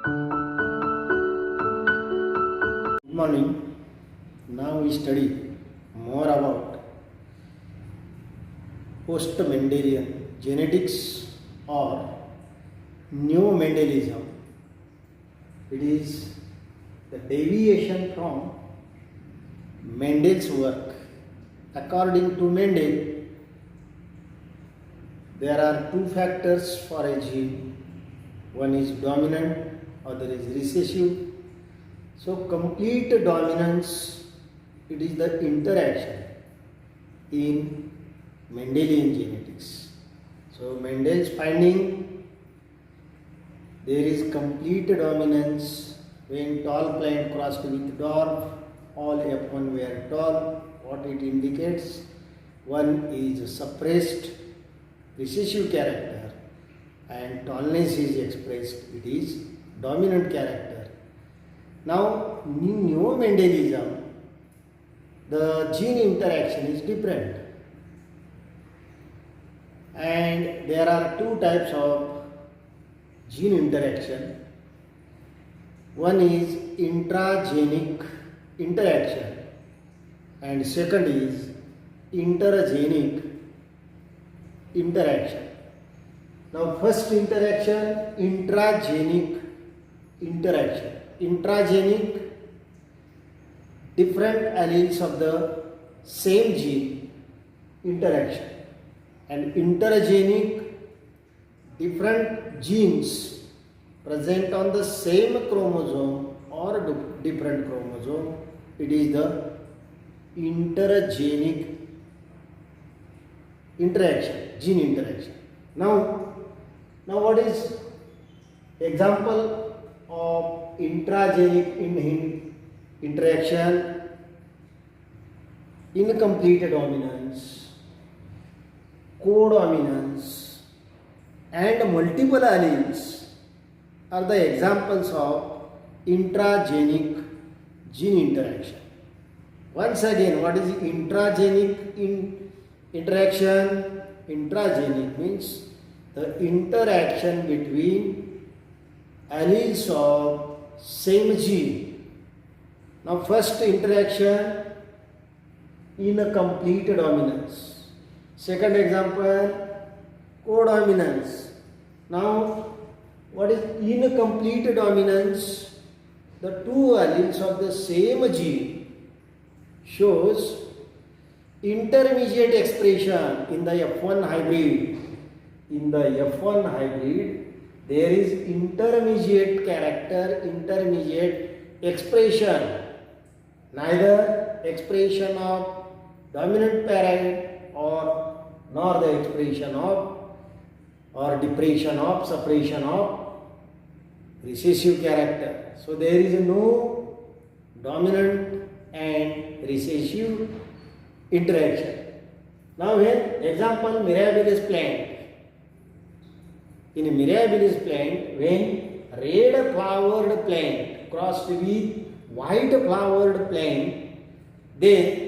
Good morning. Now we study more about post-Mendelian genetics or Neomendelianism. It is the deviation from Mendel's work. According to Mendel, there are two factors for a gene. One is dominant, other is recessive. So complete dominance, it is the interaction in Mendelian genetics. So Mendel's finding, there is complete dominance when tall plant crossed with dwarf, all F1 were tall. What it indicates? One is suppressed recessive character and tallness is expressed, it is dominant character. Now, in Neomendelianism, the gene interaction is different, and there are two types of gene interaction. One is intragenic interaction and second is intergenic interaction. Now, first interaction, intragenic interaction. Intragenic, different alleles of the same gene interaction, and intergenic, different genes present on the same chromosome or different chromosome. It is the intergenic interaction, gene interaction. Now what is example of intragenic interaction? Incomplete dominance, codominance, and multiple alleles are the examples of intragenic gene interaction. Once again, what is intragenic interaction? Intragenic means the interaction between alleles of same gene. Now, first interaction, incomplete dominance. Second example, codominance. Now, what is incomplete dominance? The two alleles of the same gene shows intermediate expression in the F1 hybrid. In the F1 hybrid, there is intermediate character, intermediate expression, neither expression of dominant parent or nor the expression of or depression of suppression of recessive character. So there is no dominant and recessive interaction. Now when example mirabilis plant, in a mirabilis plant, when red flowered plant crossed with white flowered plant, then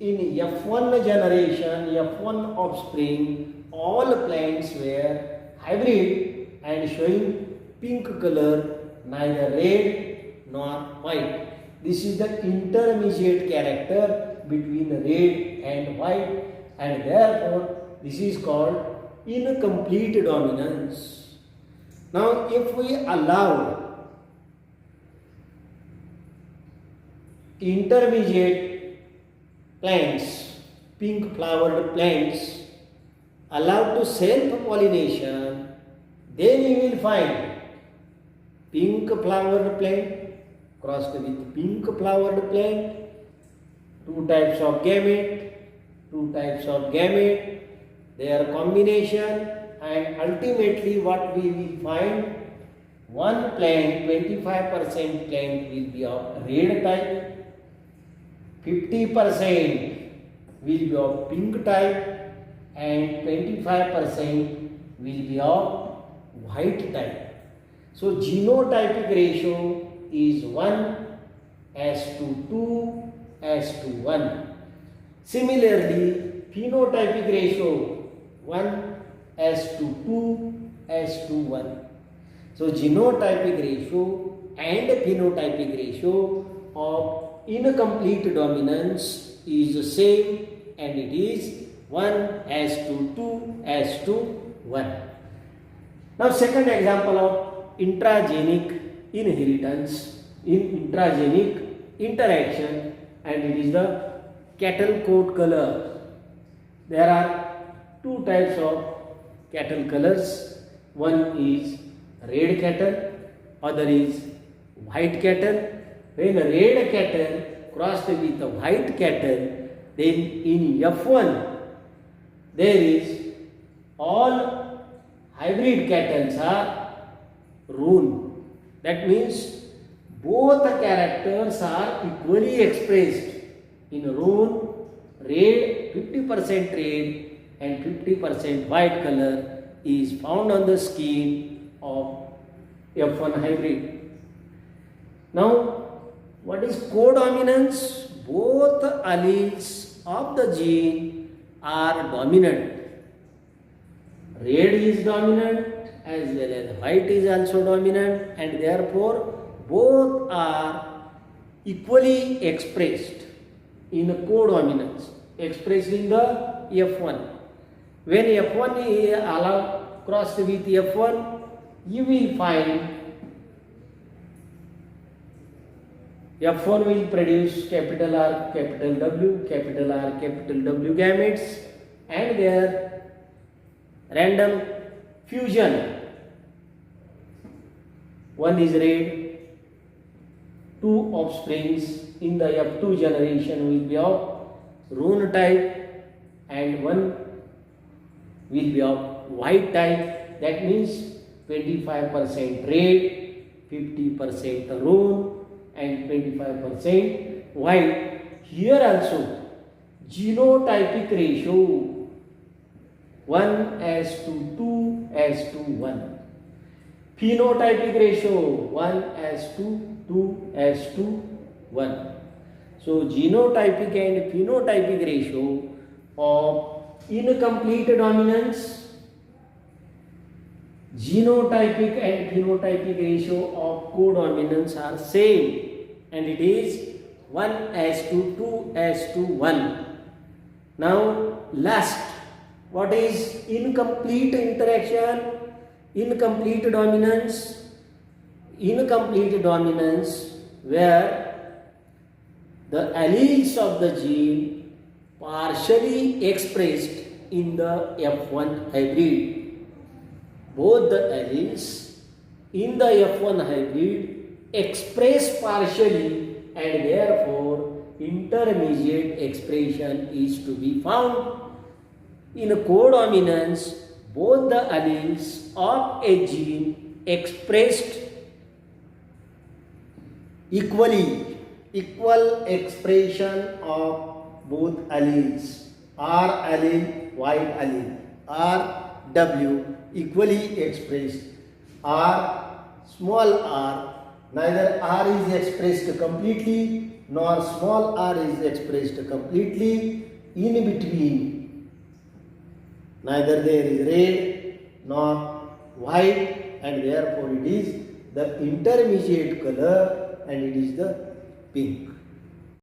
in F1 generation, F1 offspring, all plants were hybrid and showing pink color, neither red nor white. This is the intermediate character between red and white, and therefore this is called incomplete dominance. Now, if we allow intermediate plants, pink flowered plants, allowed to self-pollination, then you will find pink flowered plant crossed with pink flowered plant, two types of gamete, their combination, and ultimately what we will find, one plant, 25% plant will be of red type, 50% will be of pink type, and 25% will be of white type. So genotypic ratio is 1:2:1. Similarly, phenotypic ratio 1:2:1. So genotypic ratio and phenotypic ratio of incomplete dominance is the same, and it is 1:2:1. Now second example of intragenic inheritance in intragenic interaction, and it is the cattle coat color. There are two types of cattle colors. One is red cattle, other is white cattle. When a red cattle crossed with a white cattle, then in F1 there is all hybrid cattle are roan. That means both the characters are equally expressed in roan. Red, 50% red and 50% white color is found on the skin of F1 hybrid. Now, what is codominance? Both alleles of the gene are dominant. Red is dominant as well as white is also dominant, and therefore both are equally expressed in codominance, expressed in the F1. When F1 is crossed with F1, you will find F1 will produce capital R, capital W, capital R, capital W gametes, and their random fusion. One is red, two offsprings in the F2 generation will be of roan type, and one will be of white type. That means 25% red, 50% roan, and 25% white. Here also genotypic ratio 1:2:1. Phenotypic ratio 1:2:1. So genotypic and phenotypic ratio of incomplete dominance, genotypic and phenotypic ratio of codominance are same, and it is 1:2:1. Now last, what is incomplete interaction? Incomplete dominance. Incomplete dominance where the alleles of the gene partially expressed in the F1 hybrid. Both the alleles in the F1 hybrid express partially, and therefore intermediate expression is to be found. In codominance, both the alleles of a gene expressed equally, equal expression of both alleles, R allele, Y allele, R, W equally expressed. R, small r, neither R is expressed completely nor small r is expressed completely. In between, neither there is red nor white, and therefore it is the intermediate color, and it is the pink.